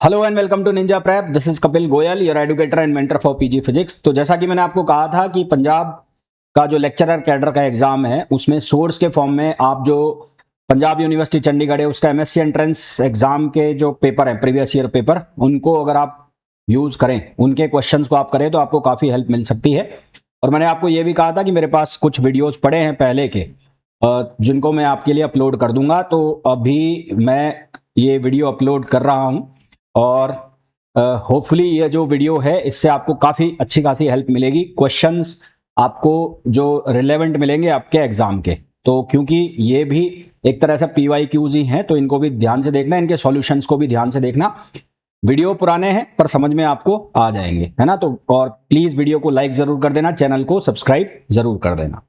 Hello and welcome to Ninja Prep. This is Kapil Goyal, your educator and mentor for PG physics. तो जैसा कि मैंने आपको कहा था कि पंजाब का जो लेक्चरर कैडर का एग्जाम है उसमें सोर्स के फॉर्म में आप जो पंजाब यूनिवर्सिटी चंडीगढ़ है उसका एमएससी एंट्रेंस एग्जाम के जो पेपर है, प्रीवियस ईयर पेपर, उनको अगर आप यूज करें, उनके क्वेश्चंस को आप करें तो आपको काफी हेल्प मिल सकती है। और मैंने आपको ये भी कहा था कि मेरे पास कुछ वीडियोज पड़े हैं पहले के, जिनको मैं आपके लिए अपलोड कर दूंगा। तो अभी मैं ये वीडियो अपलोड कर रहा हूं और होपफुली ये जो वीडियो है इससे आपको काफ़ी अच्छी खासी हेल्प मिलेगी। क्वेश्चंस आपको जो रिलेवेंट मिलेंगे आपके एग्जाम के, तो क्योंकि ये भी एक तरह से PYQs ही हैं तो इनको भी ध्यान से देखना, इनके सॉल्यूशंस को भी ध्यान से देखना। वीडियो पुराने हैं पर समझ में आपको आ जाएंगे, है ना। तो और प्लीज वीडियो को लाइक जरूर कर देना, चैनल को सब्सक्राइब जरूर कर देना।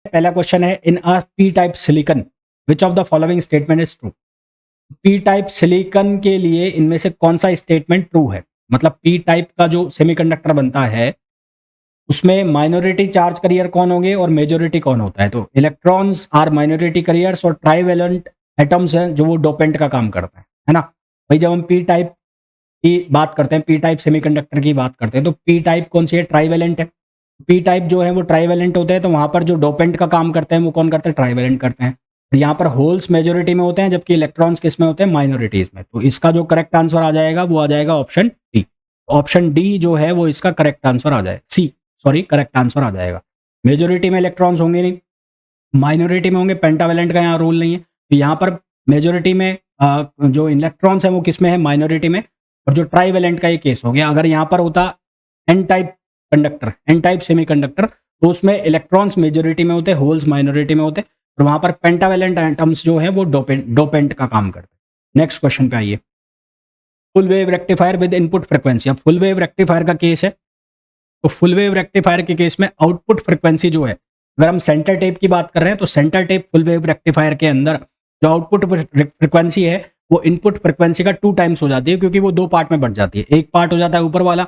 पहला क्वेश्चन है, in a P type silicon which of the following statement is true. P type silicon के लिए इनमें से कौन सा स्टेटमेंट ट्रू है। मतलब पी टाइप का जो सेमीकंडक्टर बनता है उसमें माइनॉरिटी चार्ज कैरियर कौन होंगे और मेजॉरिटी कौन होता है। तो इलेक्ट्रॉन्स आर माइनॉरिटी कैरियर्स और ट्राइवेलेंट एटम्स हैं जो वो डोपेंट का काम करते हैं, है ना। भाई जब हम पी टाइप की बात करते हैं, पी टाइप सेमीकंडक्टर की बात करते हैं, तो पी टाइप कौन सी है, ट्राइवेलेंट है। पी टाइप जो है वो ट्राइवेलेंट होते हैं, तो वहां पर जो डोपेंट का काम करते हैं वो कौन करते हैं, ट्राइवेलेंट करते हैं। यहाँ पर होल्स मेजोरिटी में होते हैं जबकि इलेक्ट्रॉन्स किस में होते हैं, माइनॉरिटीज में। तो इसका जो करेक्ट आंसर आ जाएगा वो आ जाएगा ऑप्शन डी। ऑप्शन डी जो है वो इसका करेक्ट आंसर आ जाएगा, सी सॉरी, करेक्ट आंसर आ जाएगा। मेजोरिटी में इलेक्ट्रॉन्स होंगे नहीं, माइनॉरिटी में होंगे, पेंटावेलेंट का यहाँ रूल नहीं है। तो यहाँ पर मेजोरिटी में जो इलेक्ट्रॉन्स है वो किस में है, माइनॉरिटी में। और जो ट्राइवेलेंट का ये केस हो गया। अगर यहाँ पर होता N type conductor, N type semiconductor, तो उसमें इलेक्ट्रॉन्स मेजोरिटी में होते, होल्स माइनॉरिटी में होते, और वहां पर पेंटावेलेंट एटम्स जो है वो डोपेंट का काम करते हैं। नेक्स्ट क्वेश्चन पे आइए, full wave rectifier with input frequency. अब फुल वेव रेक्टिफायर का केस है, तो फुल वेव रेक्टिफायर के केस में आउटपुट फ्रीक्वेंसी जो है, अगर हम सेंटर टेप की बात कर रहे हैं तो centre tap full wave rectifier के अंदर जो आउटपुट फ्रीक्वेंसी है वो इनपुट फ्रीक्वेंसी का 2 टाइम्स हो जाती है, क्योंकि वो 2 पार्ट में बढ़ जाती है। एक पार्ट हो जाता है ऊपर वाला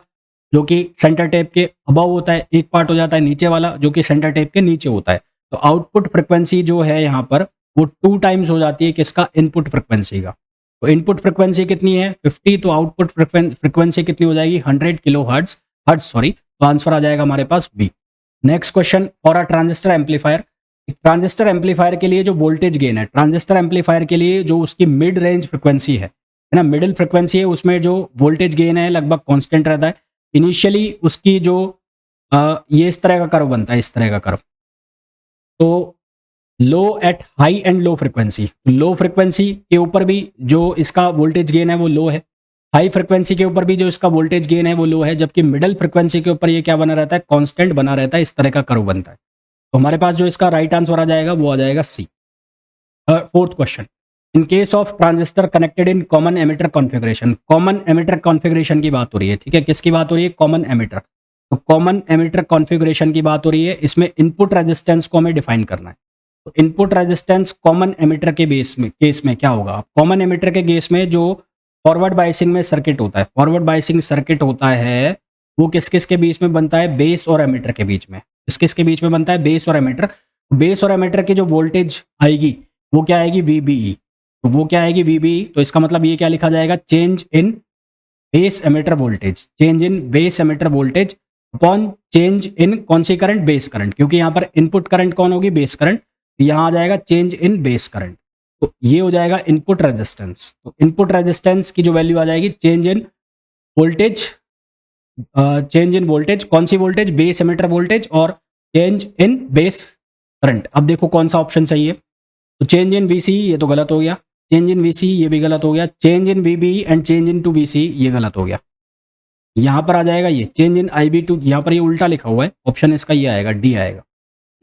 जो कि सेंटर टेप के अबव होता है, एक पार्ट हो जाता है नीचे वाला जो कि सेंटर टेप के नीचे होता है। तो आउटपुट फ्रीक्वेंसी जो है यहाँ पर वो 2 टाइम्स हो जाती है किसका, इनपुट फ्रीक्वेंसी का। तो इनपुट फ्रीक्वेंसी कितनी है 50, तो आउटपुट फ्रीक्वेंसी कितनी हो जाएगी 100 किलो हर्ट्ज सॉरी। तो आंसर आ जाएगा हमारे पास B. Next question, for a transistor amplifier. Transistor amplifier के लिए जो वोल्टेज गेन है, ट्रांजिस्टर एम्पलीफायर के लिए जो उसकी मिड रेंज फ्रीक्वेंसी है ना, मिडिल फ्रीक्वेंसी है, उसमें जो वोल्टेज गेन है लगभग कांस्टेंट रहता है। इनिशियली उसकी जो ये इस तरह का कर्व बनता है, इस तरह का कर्व। तो low at high and low frequency, low frequency के ऊपर भी जो इसका वोल्टेज गेन है वो लो है, हाई फ्रीक्वेंसी के ऊपर भी जो इसका वोल्टेज गेन है वो लो है, जबकि मिडिल फ्रीक्वेंसी के ऊपर ये क्या बना रहता है, कांस्टेंट बना रहता है, इस तरह का कर्व बनता है। तो हमारे पास जो इसका राइट आंसर आ जाएगा वो आ जाएगा C. Fourth question, in case of transistor connected in common emitter configuration. Common emitter configuration की बात हो रही है, ठीक है, किसकी बात हो रही है, कॉमन एमिटर। तो कॉमन एमिटर कॉन्फ़िगरेशन की बात हो रही है, इसमें इनपुट रेजिस्टेंस को हमें डिफाइन करना है। तो इनपुट रेजिस्टेंस कॉमन एमिटर के केस में क्या होगा, कॉमन एमिटर के केस में जो फॉरवर्ड बायसिंग में सर्किट होता है, फॉरवर्ड बायसिंग सर्किट होता है वो किस किस के बीच में बनता है, बेस और एमिटर के बीच में। किस किस के बीच में बनता है, बेस और एमिटर। बेस और एमिटर की जो वोल्टेज आएगी वो क्या आएगी, VBE। तो वो क्या आएगी, VBE। तो इसका मतलब ये क्या लिखा जाएगा, change in base emitter voltage, change in base emitter voltage upon change in कौन सी करंट, बेस करंट, क्योंकि यहाँ पर इनपुट करंट कौन होगी, बेस करंट। यहाँ आ जाएगा चेंज इन बेस करंट। तो ये हो जाएगा इनपुट रेजिस्टेंस। तो इनपुट रेजिस्टेंस की जो वैल्यू आ जाएगी change in voltage, change in voltage, कौन सी वोल्टेज, बेस एमिटर वोल्टेज, और चेंज इन बेस करंट। अब देखो कौन सा ऑप्शन सही है। तो चेंज इन VCE ये तो गलत हो गया, चेंज इन VCE ये भी गलत हो गया, change in VBE and change in to VCE ये गलत हो गया। यहाँ पर आ जाएगा ये चेंज इन IB2, यहाँ पर ये उल्टा लिखा हुआ है, ऑप्शन इसका ये आएगा, डी आएगा।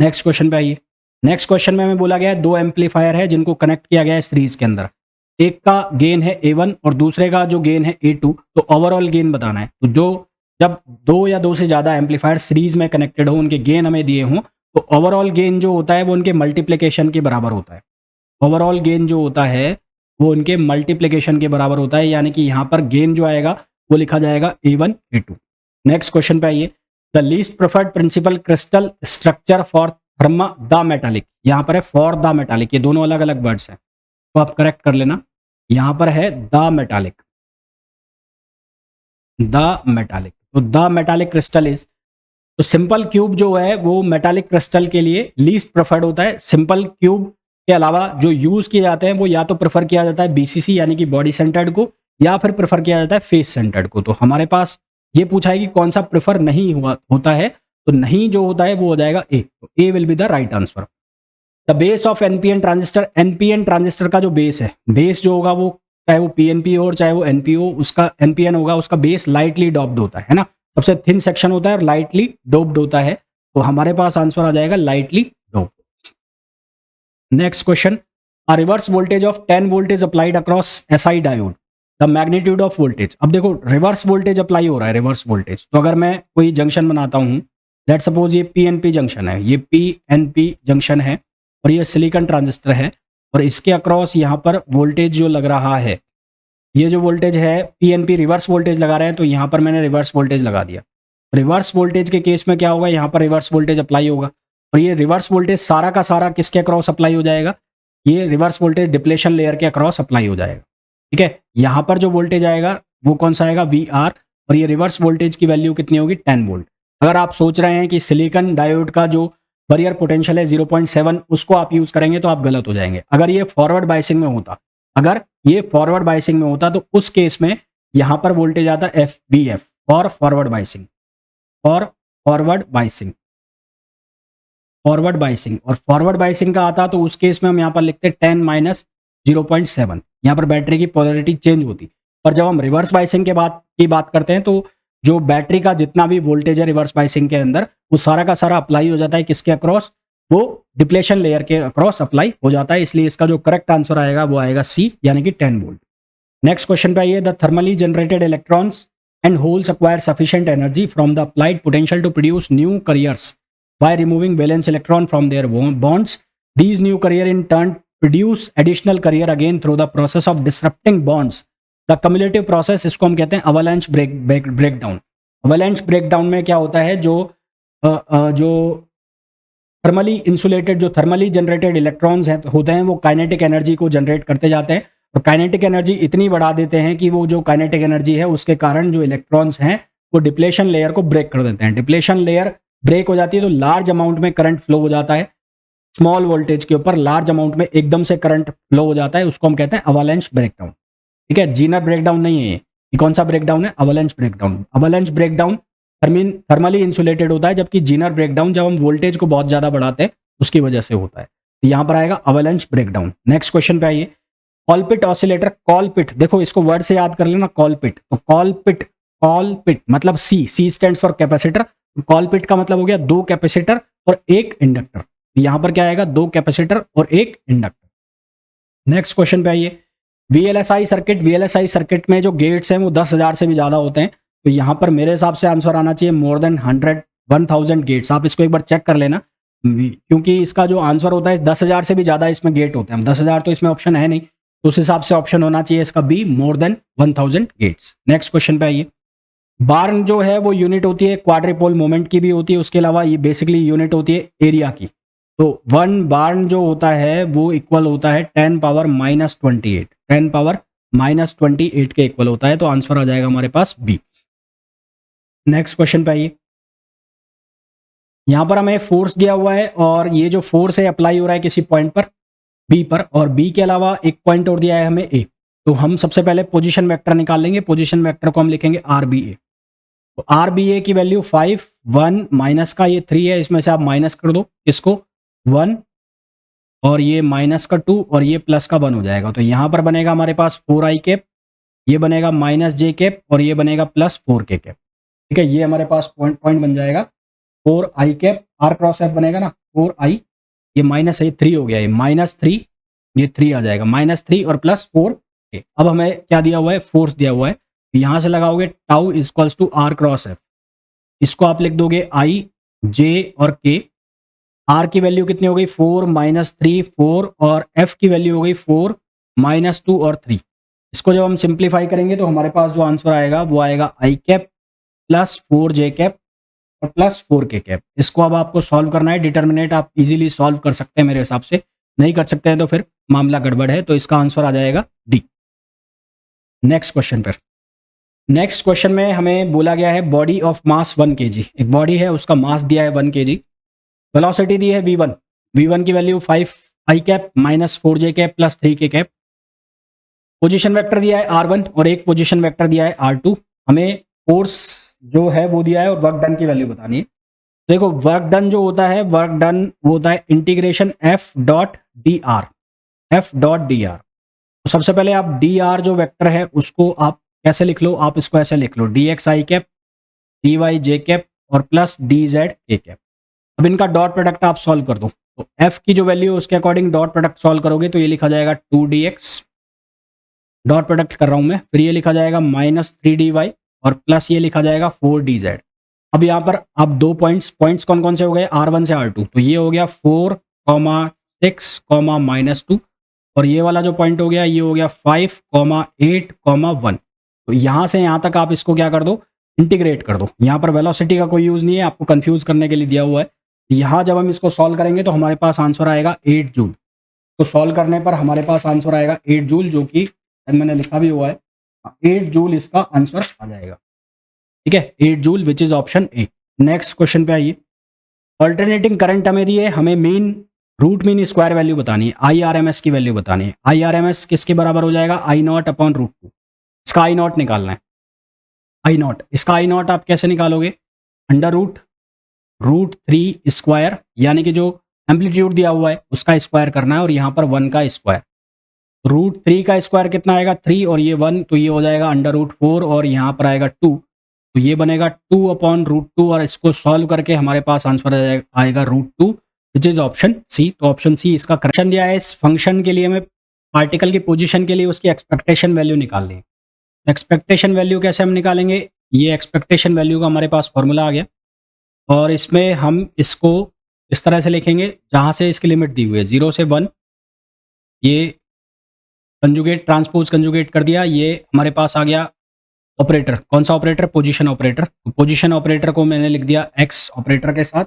नेक्स्ट क्वेश्चन पे आइए। नेक्स्ट क्वेश्चन में हमें बोला गया है 2 एम्पलीफायर है जिनको कनेक्ट किया गया है सीरीज के अंदर। एक का गेन है A1 और दूसरे का जो गेन है A2। तो ओवरऑल गेन बताना है। तो जो जब 2 या 2 से ज़्यादा एम्पलीफायर सीरीज में कनेक्टेड हो, उनके गेन हमें दिए हों, तो ओवरऑल गेन जो होता है वो उनके मल्टीप्लिकेशन के बराबर होता है। ओवरऑल गेन जो होता है वो उनके मल्टीप्लिकेशन के बराबर होता है, यानी कि यहाँ पर गेन जो आएगा वो लिखा जाएगा A1 A2। नेक्स्ट क्वेश्चन पे आइए, the least preferred principal crystal structure for thermo the metallic. यहाँ पर है फॉर द मेटालिक, ये दोनों अलग अलग वर्ड्स हैं, तो आप करेक्ट कर लेना। यहाँ पर है द मेटालिक, द मेटालिक, तो द मेटालिक क्रिस्टल इज, तो सिंपल क्यूब जो है वो मेटालिक क्रिस्टल के लिए लीस्ट प्रेफर्ड होता है। सिंपल क्यूब के अलावा जो यूज किए जाते हैं वो या तो प्रेफर किया जाता है बीसीसी यानी कि बॉडी सेंटर्ड को, या फिर प्रेफर किया जाता है फेस सेंटर्ड को। तो हमारे पास ये पूछा है कि कौन सा प्रेफर नहीं होता है, तो नहीं जो होता है वो हो जाएगा ए, तो A will be the right answer. The base of NPN transistor, NPN transistor का जो बेस है, बेस जो होगा वो चाहे वो पीएनपी हो और चाहे वो एनपीओ, उसका एनपीएन होगा, उसका बेस लाइटली डॉप्ड होता है ना, सबसे थिन सेक्शन होता है और लाइटली डोप्ड होता है। तो हमारे पास आंसर आ जाएगा lightly doped. Next question, a reverse voltage of 10 volt is applied across SI diode, the magnitude of voltage. अब देखो रिवर्स वोल्टेज अप्लाई हो रहा है, रिवर्स वोल्टेज, तो अगर मैं कोई जंक्शन बनाता हूं, लेट सपोज ये पीएनपी जंक्शन है, ये पीएनपी जंक्शन है और ये सिलिकॉन ट्रांजिस्टर है, और इसके अक्रॉस यहाँ पर वोल्टेज जो लग रहा है, ये जो वोल्टेज है पीएनपी रिवर्स वोल्टेज लगा रहे हैं, तो यहाँ पर मैंने रिवर्स वोल्टेज लगा दिया। रिवर्स वोल्टेज के केस में क्या होगा, यहाँ पर रिवर्स वोल्टेज अप्लाई होगा, और ये रिवर्स वोल्टेज सारा का सारा किसके अक्रॉस अप्लाई हो जाएगा, ये रिवर्स वोल्टेज डिप्लेशन लेयर के अक्रॉस अप्लाई हो जाएगा। ठीक है, यहाँ पर जो वोल्टेज आएगा वो कौन सा आएगा, वी आर, और ये रिवर्स वोल्टेज की वैल्यू कितनी होगी, 10 वोल्ट। अगर आप सोच रहे हैं कि सिलिकॉन डायोड का जो बैरियर पोटेंशियल है 0.7 उसको आप यूज करेंगे तो आप गलत हो जाएंगे। अगर ये फॉरवर्ड बायसिंग में होता, अगर ये फॉरवर्ड बायसिंग में होता तो उस केस में यहां पर वोल्टेज आता एफ बी एफ, और फॉरवर्ड बायसिंग, और फॉरवर्ड बायसिंग, फॉरवर्ड बायसिंग, और फॉरवर्ड बायसिंग का आता तो उस केस में हम यहां पर लिखते 10 माइनस 0.7, यहां पर बैटरी की पोलैरिटी चेंज होती। पर जब हम रिवर्स बायसिंग के बात करते हैं तो जो बैटरी का जितना भी वोल्टेज है रिवर्स बायसिंग के अंदर, वो सारा का सारा अप्लाई हो जाता है किसके अक्रॉस, वो डिप्लेशन लेयर के अक्रॉस अप्लाई हो जाता है। इसलिए इसका जो करेक्ट आंसर आएगा वो आएगा सी, यानी कि 10 वोल्ट। नेक्स्ट क्वेश्चन पे आइए, the thermally generated electrons and holes acquire sufficient energy from the applied potential to produce new carriers by removing valence electron from their bonds. These new carrier in turn produce additional carrier again through the process of disrupting bonds. The cumulative process, इसको हम कहते हैं avalanche breakdown. avalanche breakdown में क्या होता है, जो thermally insulated, जो थर्मली जनरेटेड इलेक्ट्रॉन्स होते हैं वो काइनेटिक एनर्जी को जनरेट करते जाते हैं, और काइनेटिक एनर्जी इतनी बढ़ा देते हैं कि वो जो काइनेटिक एनर्जी है उसके कारण जो इलेक्ट्रॉन्स हैं वो डिप्लेशन लेयर को ब्रेक कर देते हैं। डिप्लेशन लेयर ब्रेक हो जाती है तो लार्ज अमाउंट में करंट फ्लो हो जाता है, स्मॉल वोल्टेज के ऊपर लार्ज अमाउंट में एकदम से करंट फ्लो हो जाता है, उसको हम कहते हैं अवालांच ब्रेकडाउन। ठीक है, जीनर ब्रेकडाउन नहीं है ये कौन सा ब्रेकडाउन है, avalanche breakdown. Avalanche breakdown thermally insulated होता है, जबकि जीनर ब्रेकडाउन जब हम वोल्टेज को बहुत ज्यादा बढ़ाते हैं उसकी वजह से होता है। तो यहां पर आएगा अवालांच ब्रेकडाउन। नेक्स्ट क्वेश्चन पे आइए, कॉलपिट ऑसिलेटर, कॉलपिट, देखो इसको वर्ड से याद कर लेना, कॉलपिट। तो कॉलपिट, कॉलपिट मतलब C stands for capacitor, Colpitts का मतलब हो गया 2 कैपेसिटर और 1 इंडक्टर। यहां पर क्या आएगा, 2 कैपेसिटर और 1 इंडक्टर। नेक्स्ट क्वेश्चन पे आइए, वीएलएसआई सर्किट, वीएलएसआई सर्किट में जो गेट्स हैं वो 10,000 से भी ज्यादा होते हैं, तो यहां पर मेरे हिसाब से आंसर आना चाहिए मोर देन 1000 गेट्स। आप इसको एक बार चेक कर लेना, क्योंकि इसका जो आंसर होता है 10,000 से भी ज्यादा इसमें गेट होते हैं। 10,000 तो इसमें ऑप्शन है नहीं, तो उस हिसाब से ऑप्शन होना चाहिए इसका B, more than 1000 gates. Next question पे आइए, बार्न जो है वो यूनिट होती है क्वाड्रिपोल मोमेंट की भी होती है, उसके अलावा ये बेसिकली यूनिट होती है एरिया की। तो 1 बार्न जो होता है वो इक्वल होता है 10 पावर माइनस 28, 10 पावर माइनस 28 के इक्वल होता है, तो आंसर आ जाएगा हमारे पास बी। नेक्स्ट क्वेश्चन पे आइए, यहां पर हमें फोर्स दिया हुआ है और ये जो फोर्स है अप्लाई हो रहा है किसी पॉइंट पर बी पर, और बी के अलावा एक पॉइंट और दिया है हमें ए। तो हम सबसे पहले पोजीशन वेक्टर निकाल लेंगे, पोजीशन वेक्टर को हम लिखेंगे आर बी ए। तो आर बी ए की वैल्यू 5, 1 माइनस का ये 3 है, इसमें से आप माइनस कर दो इसको 1, और ये माइनस का 2 और ये प्लस का 1 हो जाएगा। तो यहां पर बनेगा हमारे पास 4i कैप, ये बनेगा माइनस जे कैप और ये बनेगा प्लस 4k कैप। ठीक है, ये हमारे पास पॉइंट बन जाएगा 4i cap, are cross F बनेगा ना 4i, ये माइनस है 3 हो गया, ये माइनस 3, ये 3 आ जाएगा, माइनस 3 और प्लस 4k। अब हमें क्या दिया हुआ है, फोर्स दिया हुआ है, यहां से लगाओगे tau equals to r cross F, इसको आप लिख दोगे आई जे और के। आर की वैल्यू कितनी हो गई 4 माइनस 3 4, और एफ की वैल्यू हो गई 4 माइनस 2 और 3। इसको जब हम सिंप्लीफाई करेंगे तो हमारे पास जो आंसर आएगा वो आएगा आई कैप प्लस 4j कैप और प्लस 4k कैप। इसको अब आपको सॉल्व करना है, डिटर्मिनेंट आप इजीली सॉल्व कर सकते हैं मेरे हिसाब से, नहीं कर सकते हैं तो फिर मामला गड़बड़ है, तो इसका आंसर आ जाएगा डी। नेक्स्ट क्वेश्चन पर, नेक्स्ट क्वेश्चन में हमें बोला गया है बॉडी ऑफ मास 1 kg, एक बॉडी है उसका मास दिया है 1 kg, वेलोसिटी दी है v1, v1 की value 5 i cap minus 4 j cap plus 3 k cap, position vector दिया है r1 और एक पोजीशन वेक्टर दिया है r2, हमें फोर्स जो है वो दिया है और वर्क डन की वैल्यू बतानी है। देखो वर्क डन जो होता है, वर्क डन वो होता है integration f dot D R, F dot D R. तो सबसे पहले आप डी आर जो वेक्टर है उसको आप कैसे लिख लो, आप इसको ऐसे लिख लो डी एक्स आई कैप डी वाई जे कैप और प्लस डी जेड के कैप। अब इनका डॉट प्रोडक्ट आप सॉल्व कर दो, तो एफ की जो वैल्यू है उसके अकॉर्डिंग डॉट प्रोडक्ट सॉल्व करोगे तो ये लिखा जाएगा 2dx, डॉट प्रोडक्ट कर रहा हूं मैं, फिर ये लिखा जाएगा माइनस 3dy और प्लस ये लिखा जाएगा 4dz। अब यहाँ पर आप दो पॉइंट्स कौन कौन से हो गए, r1 से r2, तो ये हो गया 4, 6, -2 और ये वाला जो पॉइंट हो गया ये हो गया 5, 8, 1। तो यहाँ से यहाँ तक आप इसको क्या कर दो, इंटीग्रेट कर दो। यहाँ पर वेलोसिटी का कोई यूज़ नहीं है, आपको कंफ्यूज करने के लिए दिया हुआ है। यहाँ जब हम इसको सॉल्व करेंगे तो हमारे पास आंसर आएगा 8 जूल। तो सॉल्व करने पर हमारे पास आंसर आएगा 8 जूल, जो कि मैंने लिखा भी हुआ है 8 जूल इसका आंसर आ जाएगा। ठीक है, 8 joule which is option A. Next question पे आइए। अल्टरनेटिंग करंट हमें दी है, हमें mean root mean square value बतानी है, IRMS की वैल्यू बतानी है। IRMS किसके बराबर हो जाएगा, I0 अपॉन √2। इसका I0 निकालना है, I0। इसका I0 आप कैसे निकालोगे, अंडर रूट 3 स्क्वायर, यानी कि जो एम्पलीट्यूड दिया हुआ है उसका स्क्वायर करना है और यहाँ पर 1 का स्क्वायर। √3 का स्क्वायर कितना आएगा 3 और ये 1, तो ये हो जाएगा अंडर रूट 4 और यहाँ पर आएगा 2, तो ये बनेगा 2 अपॉन √2 और इसको सॉल्व करके हमारे पास आंसर आएगा √2 विच इज ऑप्शन सी। तो ऑप्शन सी इसका करेक्शन दिया है। इस फंक्शन के लिए हमें पार्टिकल की पोजीशन के लिए उसकी एक्सपेक्टेशन वैल्यू निकालनी है। एक्सपेक्टेशन वैल्यू कैसे हम निकालेंगे, ये एक्सपेक्टेशन वैल्यू का हमारे पास फॉर्मूला आ गया और इसमें हम इसको इस तरह से लिखेंगे जहाँ से इसकी लिमिट दी हुई है 0 से 1, ये कंजुगेट ट्रांसपोज कंजुगेट कर दिया, ये हमारे पास आ गया ऑपरेटर। कौन सा ऑपरेटर, पोजीशन ऑपरेटर। तो पोजीशन ऑपरेटर को मैंने लिख दिया x ऑपरेटर के साथ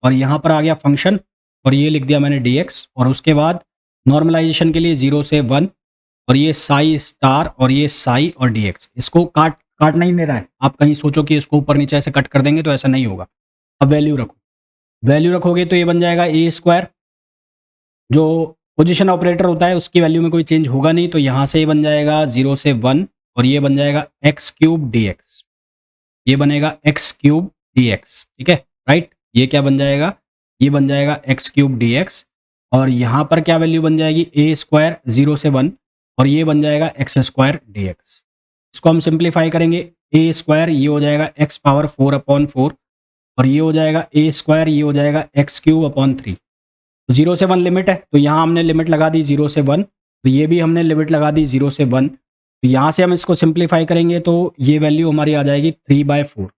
और यहाँ पर आ गया फंक्शन और ये लिख दिया मैंने dx और उसके बाद नॉर्मलाइजेशन के लिए 0 से 1 और ये साई स्टार और ये साई और dx। इसको काट नहीं दे रहा है, आप कहीं सोचो कि इसको ऊपर नीचे ऐसे कट कर देंगे तो ऐसा नहीं होगा। अब वैल्यू रखो, वैल्यू रखोगे तो ये बन जाएगा ए स्क्वायर, जो पोजीशन ऑपरेटर होता है उसकी वैल्यू में कोई चेंज होगा नहीं, तो यहाँ से ये बन जाएगा 0 से 1 और ये बन जाएगा x क्यूब dx, ये बनेगा x क्यूब dx। ठीक है, राइट। ये क्या बन जाएगा, ये बन जाएगा x क्यूब dx और यहाँ पर क्या वैल्यू बन जाएगी a स्क्वायर 0 से 1 और ये बन जाएगा x स्क्वायर dx। इसको हम सिंप्लीफाई करेंगे, a स्क्वायर ये हो जाएगा x पावर 4 अपॉन 4 और ये हो जाएगा a स्क्वायर ये हो जाएगा x क्यूब अपॉन 3। 0 से 1 लिमिट है तो यहाँ हमने लिमिट लगा दी 0 से 1, तो ये भी हमने लिमिट लगा दी 0 से 1। तो यहाँ से हम इसको सिंप्लीफाई करेंगे तो ये वैल्यू हमारी आ जाएगी 3/4।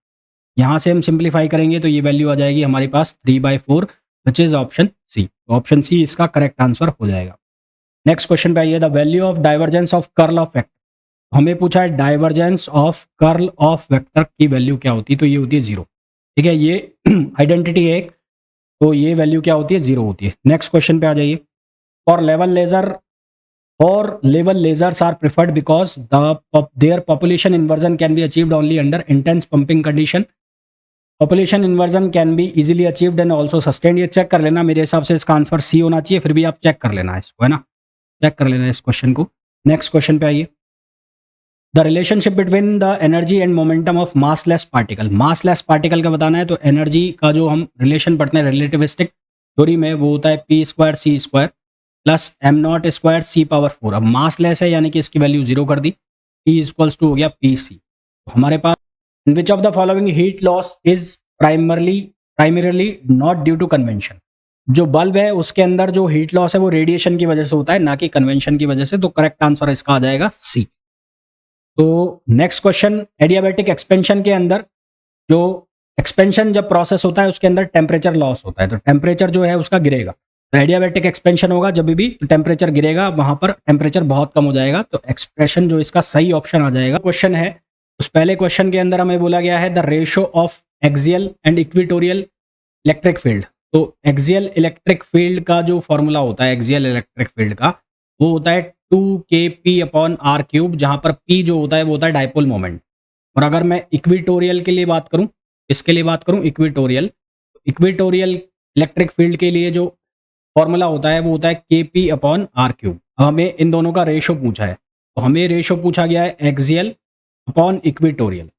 यहाँ से हम सिंप्लीफाई करेंगे तो ये वैल्यू आ जाएगी हमारे पास 3/4 which is option C. Option C इसका करेक्ट आंसर हो जाएगा। नेक्स्ट क्वेश्चन पे आइए, the value of divergence of curl of vector. हमें पूछा है divergence of curl of vector की वैल्यू क्या होती है, तो ये होती है 0। ठीक है, ये आइडेंटिटी है एक, तो ये वैल्यू क्या होती है 0 होती है। नेक्स्ट क्वेश्चन पे आ जाइए। For level lasers are preferred because their population inversion can be achieved only under intense pumping condition. Population inversion can be easily achieved and also sustained। ये चेक कर लेना, मेरे हिसाब से इसका आंसर सी होना चाहिए, फिर भी आप चेक कर लेना इसको, है ना, चेक कर लेना इस क्वेश्चन को। नेक्स्ट क्वेश्चन पे आइए। The relationship between the energy and momentum of massless particle. Massless particle का बताना है तो एनर्जी का जो हम रिलेशन पढ़ते हैं रिलेटिविस्टिक थ्योरी में वो होता है p² c² plus m0 square c⁴। अब मास लेस है यानी कि इसकी वैल्यू 0 कर दी, P इक्वल्स टू हो गया PC। तो हमारे पास which of the following heat loss is primarily not due to convention. जो बल्ब है उसके अंदर जो हीट लॉस है वो रेडिएशन की वजह से होता है, ना कि कन्वेंशन की वजह से। तो करेक्ट आंसर इसका आ जाएगा C। तो नेक्स्ट क्वेश्चन, एडियाबैटिक एक्सपेंशन के अंदर जो एक्सपेंशन जब प्रोसेस होता है उसके अंदर टेम्परेचर लॉस होता है, तो टेम्परेचर जो है उसका गिरेगा। एडियाबैटिक एक्सपेंशन होगा जब भी टेम्परेचर गिरेगा, वहां पर टेम्परेचर बहुत कम हो जाएगा। तो एक्सप्रेशन जो इसका सही ऑप्शन आ जाएगा। क्वेश्चन है, उस पहले क्वेश्चन के अंदर हमें बोला गया है the ratio of axial and equatorial electric field. तो एक्सियल इलेक्ट्रिक फील्ड का जो फॉर्मूला होता है एक्सियल इलेक्ट्रिक फील्ड का, वो होता है 2kp/r³, जहां पर p जो होता है वो होता है डायपोल मोमेंट। और अगर मैं इक्वेटोरियल के लिए बात करूं, इसके लिए बात करूं इक्वेटोरियल, इक्वेटोरियल इलेक्ट्रिक फील्ड के लिए जो फॉर्मूला होता है वो होता है KP अपॉन आर क्यूब। हमें इन दोनों का रेशो पूछा है, तो हमें रेशो पूछा गया है एक्सियल अपॉन इक्वेटोरियल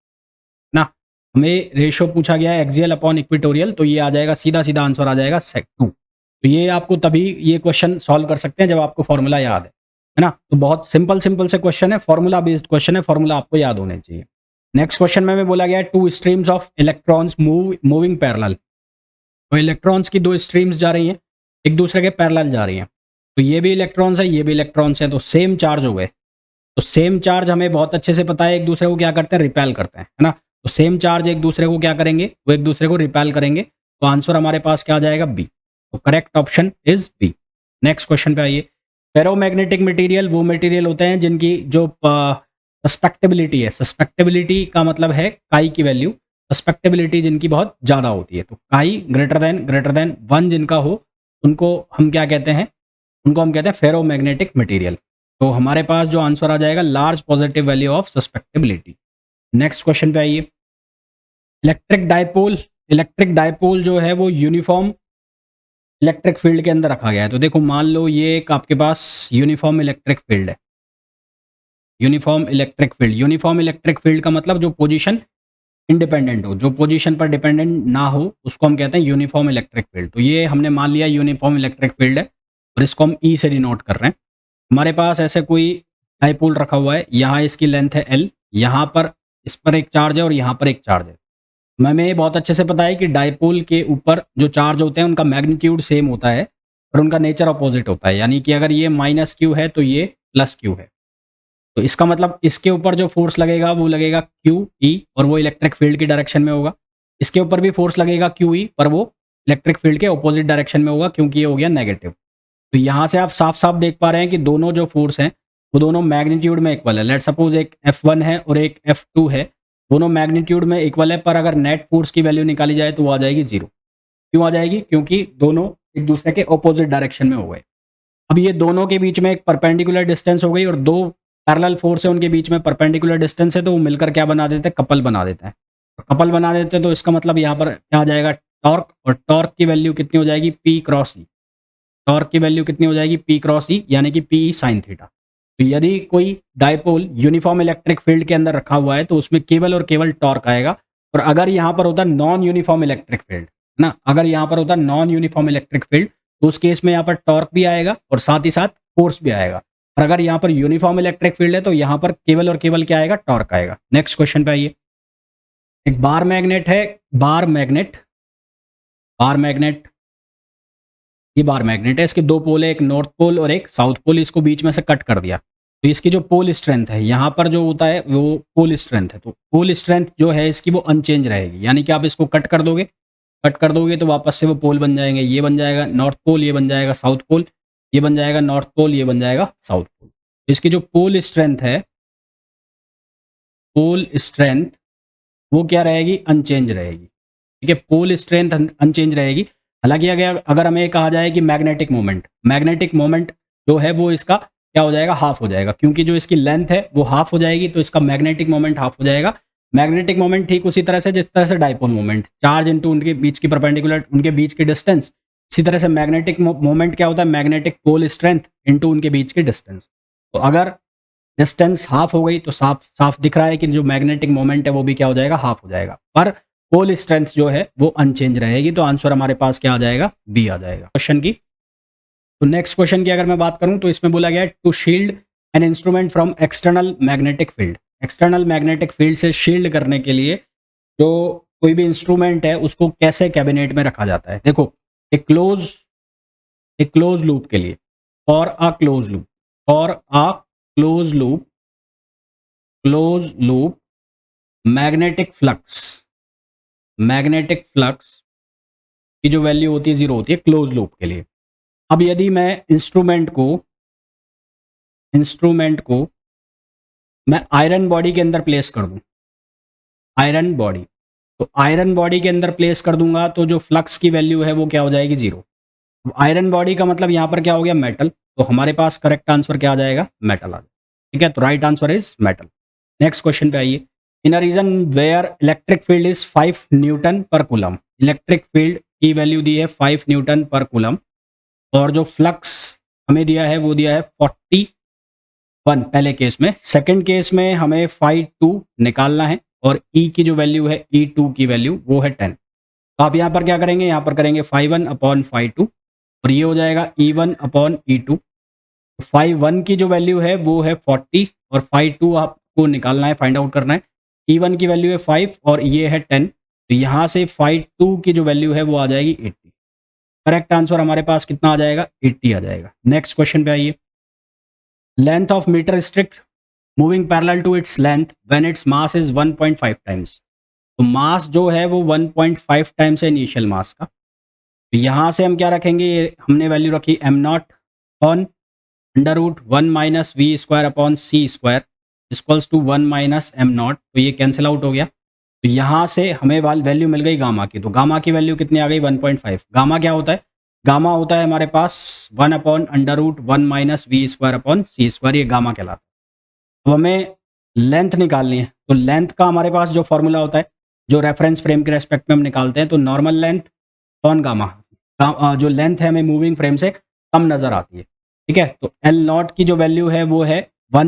ना, हमें रेशो पूछा गया है एक्सियल अपॉन इक्वेटोरियल, तो ये आ जाएगा सीधा सीधा आंसर आ जाएगा सेक 2। तो ये आपको तभी ये क्वेश्चन सॉल्व कर सकते हैं जब आपको फॉर्मूला याद है ना। तो बहुत सिंपल सिंपल से क्वेश्चन है, फॉर्मूला बेस्ड क्वेश्चन है, फॉर्मूला आपको याद होने चाहिए। नेक्स्ट क्वेश्चन में बोला गया है two streams of electrons moving parallel. तो इलेक्ट्रॉन्स की दो स्ट्रीम्स जा रही हैं, एक दूसरे के पैरेलल जा रही हैं, तो ये भी इलेक्ट्रॉन्स है, ये भी इलेक्ट्रॉन्स है, तो सेम चार्ज हो गए। तो सेम चार्ज हमें बहुत अच्छे से पता है एक दूसरे को क्या करते हैं, रिपेल करते हैं, है ना। तो सेम चार्ज एक दूसरे को क्या करेंगे, वो एक दूसरे को रिपेल करेंगे, तो आंसर हमारे पास क्या आ जाएगा, बी। तो correct option is B. Next question पे आइए। फेरोमैग्नेटिक मटेरियल वो मटेरियल होते हैं जिनकी जो सस्पेक्टेबिलिटी है, सस्पेक्टेबिलिटी का मतलब है काई की वैल्यू, सस्पेक्टेबिलिटी जिनकी बहुत ज़्यादा होती है, तो काई ग्रेटर देन 1 जिनका हो, उनको हम क्या कहते हैं, उनको हम कहते हैं फेरोमैग्नेटिक मटेरियल। तो हमारे पास जो आंसर आ जाएगा large positive value of susceptibility. Next question पे आइए। इलेक्ट्रिक डायपोल जो है वो यूनिफॉर्म इलेक्ट्रिक फील्ड के अंदर रखा गया है। तो देखो मान लो ये एक आपके पास यूनिफॉर्म इलेक्ट्रिक फील्ड है, यूनिफॉर्म इलेक्ट्रिक फील्ड का मतलब जो पोजीशन इंडिपेंडेंट हो, जो पोजीशन पर डिपेंडेंट ना हो, उसको हम कहते हैं यूनिफॉर्म इलेक्ट्रिक फील्ड। तो ये हमने मान लिया यूनिफॉर्म इलेक्ट्रिक फील्ड है और इसको हम ई से डिनोट कर रहे हैं। हमारे पास ऐसे कोई डायपोल रखा हुआ है, यहाँ इसकी लेंथ है L, यहाँ पर इस पर एक चार्ज है और यहाँ पर एक चार्ज है। हमें ये बहुत अच्छे से पता है कि डायपोल के ऊपर जो चार्ज होते हैं उनका मैग्नीट्यूड सेम होता है और उनका नेचर अपोजिट होता है, यानी कि अगर ये माइनस क्यू है तो ये प्लस क्यू है। तो इसका मतलब इसके ऊपर जो फोर्स लगेगा वो लगेगा क्यू ई और वो इलेक्ट्रिक फील्ड की डायरेक्शन में होगा। इसके ऊपर भी फोर्स लगेगा क्यू ई पर वो इलेक्ट्रिक फील्ड के अपोजिट डायरेक्शन में होगा, क्योंकि ये हो गया नेगेटिव। तो यहाँ से आप साफ साफ देख पा रहे हैं कि दोनों जो फोर्स हैं वो दोनों मैग्नीट्यूड में इक्वल है। लेट सपोज एक F1 है और एक F2 है, दोनों मैग्नीट्यूड में इक्वल है, पर अगर नेट फोर्स की वैल्यू निकाली जाए तो वो आ जाएगी 0। क्यों आ जाएगी, क्योंकि दोनों एक दूसरे के ऑपोजिट डायरेक्शन में हो गए। अब ये दोनों के बीच में एक परपेंडिकुलर डिस्टेंस हो गई और दो पैरेलल फोर्स है उनके बीच में परपेंडिकुलर डिस्टेंस है, तो वो मिलकर क्या बना देते हैं, कपल बना देते हैं। कपल बना देते हैं तो इसका मतलब यहाँ पर क्या आ जाएगा, टॉर्क, और टॉर्क की वैल्यू कितनी हो जाएगी, P क्रॉस ई। टॉर्क की वैल्यू कितनी हो जाएगी, P क्रॉस ई, यानी कि PE साइन थीटा। तो यदि कोई डायपोल यूनिफॉर्म इलेक्ट्रिक फील्ड के अंदर रखा हुआ है तो उसमें केवल और केवल टॉर्क आएगा। और अगर यहाँ पर होता नॉन यूनिफॉर्म इलेक्ट्रिक फील्ड ना, अगर यहाँ पर होता नॉन यूनिफॉर्म इलेक्ट्रिक फील्ड तो उस केस में यहाँ पर टॉर्क भी आएगा और साथ ही साथ फोर्स भी आएगा। और अगर यहाँ पर यूनिफॉर्म इलेक्ट्रिक फील्ड है तो यहाँ पर केवल और केवल क्या आएगा, टॉर्क आएगा। नेक्स्ट क्वेश्चन पे आइए। एक बार मैग्नेट है, बार मैग्नेट, ये बार मैग्नेट है, इसके दो पोल है, एक नॉर्थ पोल और एक साउथ पोल, इसको बीच में से कट कर दिया। तो इसकी जो पोल स्ट्रेंथ है यहाँ पर जो होता है वो पोल स्ट्रेंथ है, तो पोल स्ट्रेंथ जो है इसकी वो अनचेंज रहेगी, यानी कि आप इसको कट कर दोगे तो वापस से वो पोल बन जाएंगे। ये बन जाएगा नॉर्थ पोल, ये बन जाएगा साउथ पोल, ये बन जाएगा नॉर्थ पोल, ये बन जाएगा साउथ पोल। तो इसकी जो पोल स्ट्रेंथ है, पोल स्ट्रेंथ वो क्या रहेगी, अनचेंज रहेगी। ठीक है, पोल स्ट्रेंथ अनचेंज रहेगी। हालांकि अगर हमें कहा जाए कि मैग्नेटिक मोमेंट जो है वो इसका क्या हो जाएगा, हाफ हो जाएगा, क्योंकि जो इसकी लेंथ है वो हाफ हो जाएगी, तो इसका मैग्नेटिक मोमेंट हाफ हो जाएगा। मैग्नेटिक मोमेंट ठीक उसी तरह से जिस तरह से डायपोल मोमेंट, चार्ज इनटू उनके बीच की परपेंडिकुलर, उनके बीच की डिस्टेंस, इसी तरह से मैग्नेटिक मोमेंट क्या होता है, मैग्नेटिक पोल स्ट्रेंथ इनटू उनके बीच की डिस्टेंस। तो अगर डिस्टेंस हाफ हो गई तो साफ साफ दिख रहा है कि जो मैग्नेटिक मोमेंट है वो भी क्या हो जाएगा, हाफ हो जाएगा, पर पोल स्ट्रेंथ जो है वो अनचेंज रहेगी। तो आंसर हमारे पास क्या आ जाएगा, बी आ जाएगा क्वेश्चन की। तो नेक्स्ट क्वेश्चन की अगर मैं बात करूं तो इसमें बोला गया है to shield an instrument from external magnetic field. External magnetic field से शील्ड करने के लिए जो कोई भी इंस्ट्रूमेंट है उसको कैसे कैबिनेट में रखा जाता है। देखो एक क्लोज लूप के लिए, और a close loop magnetic flux की जो वैल्यू होती है 0 होती है क्लोज लूप के लिए। अब यदि मैं इंस्ट्रूमेंट को मैं आयरन बॉडी के अंदर प्लेस कर दूं, आयरन बॉडी के अंदर प्लेस कर दूंगा तो जो फ्लक्स की वैल्यू है वो क्या हो जाएगी, 0। आयरन बॉडी का मतलब यहां पर क्या हो गया, मेटल। तो हमारे पास करेक्ट आंसर क्या आ जाएगा, मेटल आ जाएगा। ठीक है, तो right answer is metal. Next question पे आइए। In a region where electric field is 5 newton per coulomb, electric field की वैल्यू दी है 5 न्यूटन पर कूलम, और जो फ्लक्स हमें दिया है वो दिया है 41 पहले केस में। सेकंड केस में हमें फाई 2 निकालना है और ई की जो वैल्यू है E2 की वैल्यू वो है 10। तो आप यहाँ पर क्या करेंगे, यहाँ पर करेंगे फाई 1 अपॉन फाई 2 और ये हो जाएगा E1 अपॉन E2। फाई 1 की जो वैल्यू है वो है 40 और फाई 2 आपको निकालना है, फाइंड आउट करना है। E1 की वैल्यू है 5 और ये है 10, तो यहाँ से फाई 2 की जो वैल्यू है वो आ जाएगी 80। करेक्ट आंसर हमारे पास कितना आ जाएगा, 80 आ जाएगा। नेक्स्ट क्वेश्चन पे आइए। Length of metre stick moving parallel to its length when its mass is 1.5 times. तो मास जो है वो 1.5 टाइम्स है इनिशियल मास का। तो यहाँ से हम क्या रखेंगे, हमने वैल्यू रखी m0 on under root 1 minus v square upon c square equals to 1 minus m0। तो ये कैंसिल आउट हो गया। तो यहाँ से हमें वैल्यू मिल गई गामा की। तो गामा की वैल्यू कितनी आ गई, 1.5। गामा क्या होता है, गामा होता है हमारे पास 1 upon under root 1 minus v square upon c square, ये गामा कहलाता है। तो हमें लेंथ निकालनी है। तो लेंथ का हमारे पास जो फॉर्मूला होता है, जो रेफरेंस फ्रेम के रेस्पेक्ट में हम निकालते हैं, तो नॉर्मल लेंथ ऑन गामा, जो लेंथ है हमें मूविंग फ्रेम से कम नजर आती है। ठीक है, तो L0 की जो वैल्यू है वो है 1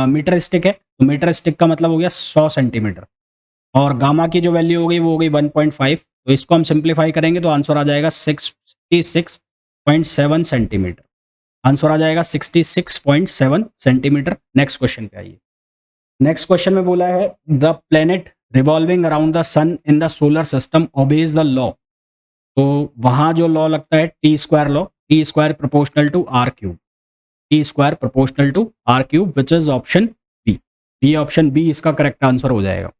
मीटर स्टिक है। तो मीटर स्टिक का मतलब हो गया 100 सेंटीमीटर, और गामा की जो वैल्यू हो गई वो हो गई 1.5। तो इसको हम सिंप्लीफाई करेंगे तो आंसर आ जाएगा 66.7 सेंटीमीटर। आंसर आ जाएगा 66.7 सेंटीमीटर। नेक्स्ट क्वेश्चन पे आइए। नेक्स्ट क्वेश्चन में बोला है the planet revolving around the sun in the solar system obeys the law. तो वहां जो लॉ लगता है T square law, T square proportional to r cube, T square proportional to r cube which is option B. ये option B इसका correct answer हो जाएगा।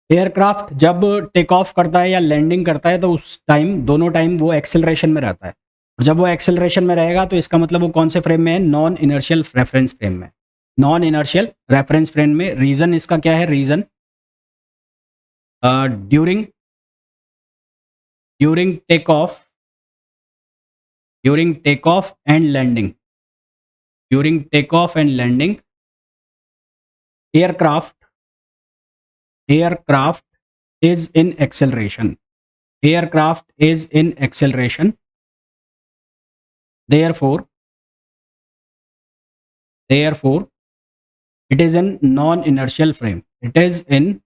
Aircraft जब टेक ऑफ करता है या लैंडिंग करता है तो उस टाइम, दोनों टाइम वो एक्सेलरेशन में रहता है। और जब वो एक्सेलरेशन में रहेगा तो इसका मतलब वो कौन से फ्रेम में है, नॉन इनर्शियल रेफरेंस फ्रेम में। नॉन इनर्शियल रेफरेंस फ्रेम में। रीजन इसका क्या है, reason during during take off and landing, during take off and landing aircraft is in acceleration. Aircraft is in acceleration. Therefore, it is in non-inertial frame. It is in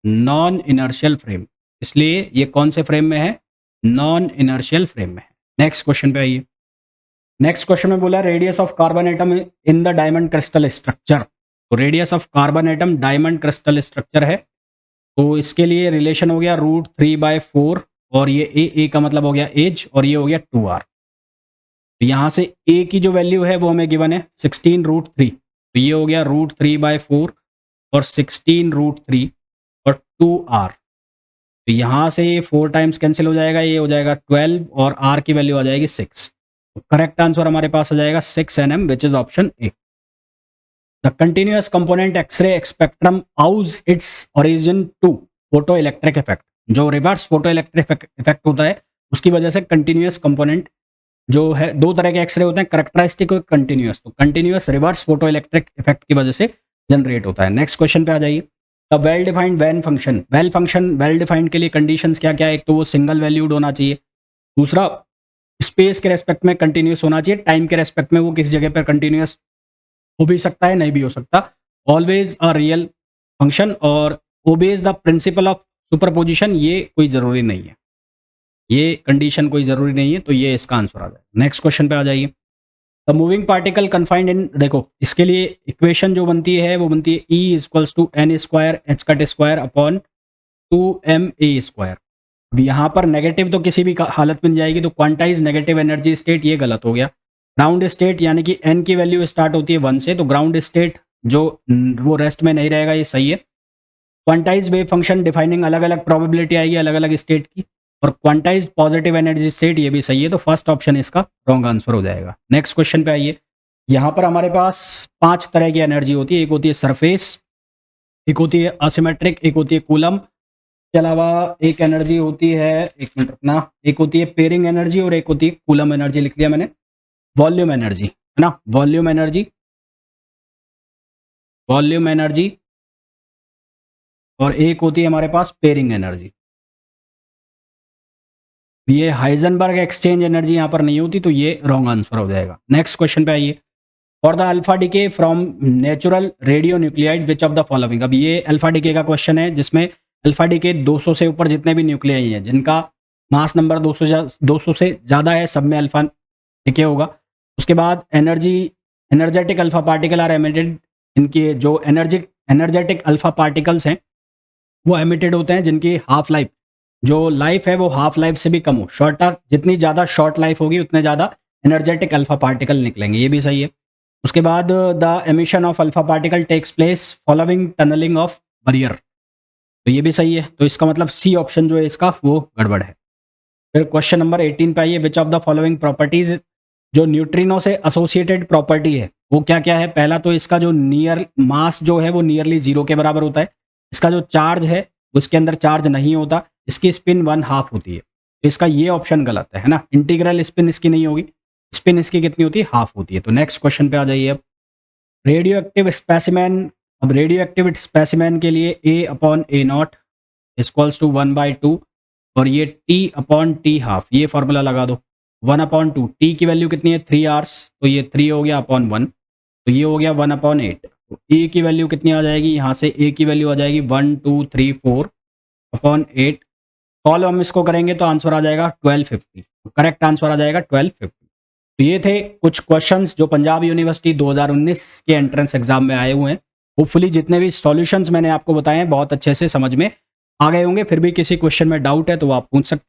non-inertial frame. इसलिए ये कौन से frame में है, non inertial frame में है। Next question पे आइए। नेक्स्ट क्वेश्चन में बोला radius of carbon atom in the diamond crystal structure. तो radius of carbon atom diamond crystal structure है, तो इसके लिए रिलेशन हो गया √3/4, और ये ए का मतलब हो गया एज, और ये हो गया 2r। तो यहाँ से ए की जो वैल्यू है वो हमें गिवन है 16√3, तो ये हो गया √3/4 और 16√3 और 2r। तो यहाँ से ये 4 टाइम्स कैंसिल हो जाएगा, ये हो जाएगा 12 और r की वैल्यू आ जाएगी 6। तो करेक्ट आंसर हमारे पास हो जाएगा 6 nm which is option A. The continuous component X-ray spectrum owes its origin to photoelectric effect। जो रिवर्स फोटोइलेक्ट्रिक इफेक्ट होता है उसकी वजह से कंटिन्यूअस कंपोनेंट जो है, दो तरह के एक्सरे होते हैं, कैरेक्टरिस्टिक और कंटिन्यूअस। तो कंटिन्यूअस रिवर्स फोटोइलेक्ट्रिक इफेक्ट की वजह से जनरेट होता है। नेक्स्ट क्वेश्चन पे आ जाइए। The well defined van function, well defined के लिए कंडीशंस क्या क्या है, एक तो वो सिंगल वैल्यूड होना चाहिए, दूसरा स्पेस के रेस्पेक्ट में कंटिन्यूअस होना चाहिए, टाइम के रेस्पेक्ट में वो किस जगह पर कंटिन्यूअस हो भी सकता है, नहीं भी हो सकता। ऑलवेज अ रियल फंक्शन और obeys the principle of superposition, ये कोई ज़रूरी नहीं है, ये कंडीशन कोई ज़रूरी नहीं है, तो ये इसका आंसर आ जाए। नेक्स्ट क्वेश्चन पे आ जाइए। द मूविंग पार्टिकल कन्फाइंड इन, देखो इसके लिए इक्वेशन जो बनती है वो बनती है E = n² h² upon 2ma²। अब यहाँ पर नेगेटिव तो किसी भी हालत में जाएगी, तो क्वांटाइज नेगेटिव एनर्जी स्टेट, ये गलत हो गया। ग्राउंड स्टेट यानी कि n की वैल्यू स्टार्ट होती है 1 से, तो ग्राउंड स्टेट जो वो रेस्ट में नहीं रहेगा, ये सही है। क्वांटाइज वेव फंक्शन डिफाइनिंग अलग अलग प्रोबेबिलिटी आएगी अलग अलग स्टेट की, और क्वांटाइज पॉजिटिव एनर्जी स्टेट, ये भी सही है। तो फर्स्ट ऑप्शन इसका रॉन्ग आंसर हो जाएगा। नेक्स्ट क्वेश्चन पे आइए। यहाँ पर हमारे पास 5 तरह की एनर्जी होती है, एक होती है सरफेस, एक होती है असिमेट्रिक, एक होती है कूलम, के अलावा एक एनर्जी होती है, एक मिनट रुकना, एक होती है पेयरिंग एनर्जी और एक होती है कूलम एनर्जी, लिख लिया मैंने, वॉल्यूम एनर्जी है ना, वॉल्यूम एनर्जी और एक होती है हमारे पास पेयरिंग एनर्जी। ये हाइजेनबर्ग एक्सचेंज एनर्जी यहाँ पर नहीं होती, तो ये रॉन्ग आंसर हो जाएगा। नेक्स्ट क्वेश्चन पे आइए। For the alpha decay from natural radio nuclide which of the following. अब ये अल्फा डीके का क्वेश्चन है जिसमें अल्फा डीके 200 से ऊपर जितने भी न्यूक्लियाई हैं जिनका मास नंबर 200 से ज़्यादा है, सब में अल्फा डीके होगा। उसके बाद energetic alpha particle are emitted. इनके जो एनर्जेटिक अल्फा पार्टिकल्स हैं वो एमिटेड होते हैं जिनकी हाफ लाइफ, जो लाइफ है वो हाफ लाइफ से भी कम हो। शॉर्टर, जितनी ज़्यादा शॉर्ट लाइफ होगी उतने ज़्यादा एनर्जेटिक अल्फा पार्टिकल निकलेंगे, ये भी सही है। उसके बाद the emission of alpha particle takes place following tunneling of barrier, तो ये भी सही है। तो इसका मतलब सी ऑप्शन जो है इसका वो गड़बड़ है। फिर क्वेश्चन नंबर 18 पे आइए। विच ऑफ द फॉलोइंग प्रॉपर्टीज, जो न्यूट्रिनो से एसोसिएटेड प्रॉपर्टी है वो क्या क्या है। पहला तो इसका जो नियर मास जो है वो नियरली 0 के बराबर होता है। इसका जो चार्ज है उसके अंदर चार्ज नहीं होता। इसकी स्पिन 1/2 होती है, तो इसका ये ऑप्शन गलत है ना। इंटीग्रल स्पिन इसकी नहीं होगी, स्पिन इसकी कितनी होती है, हाफ होती है। तो नेक्स्ट क्वेश्चन पे आ जाइए। अब रेडियो एक्टिव स्पेसिमेन, अब रेडियो एक्टिव स्पेसिमेन के लिए A/A0 इक्वल्स टू 1/2 और ये T/T½ ये फॉर्मूला लगा दो। 1/2 टी की वैल्यू कितनी है 3 आवर्स, तो ये 3 हो गया अपॉन 1, तो ये हो गया 1/8। तो ए की वैल्यू कितनी आ जाएगी, यहाँ से ए की वैल्यू आ जाएगी 1 2 3 4/8। सॉल्व हम इसको करेंगे तो आंसर आ जाएगा 1250, करेक्ट आंसर आ जाएगा 1250। तो ये थे कुछ क्वेश्चंस जो पंजाब यूनिवर्सिटी 2019 के एंट्रेंस एग्जाम में आए हुए हैं। होपफुली जितने भी सॉल्यूशंस मैंने आपको बताए हैं बहुत अच्छे से समझ में आ गए होंगे। फिर भी किसी क्वेश्चन में डाउट है तो आप पूछ सकते हैं।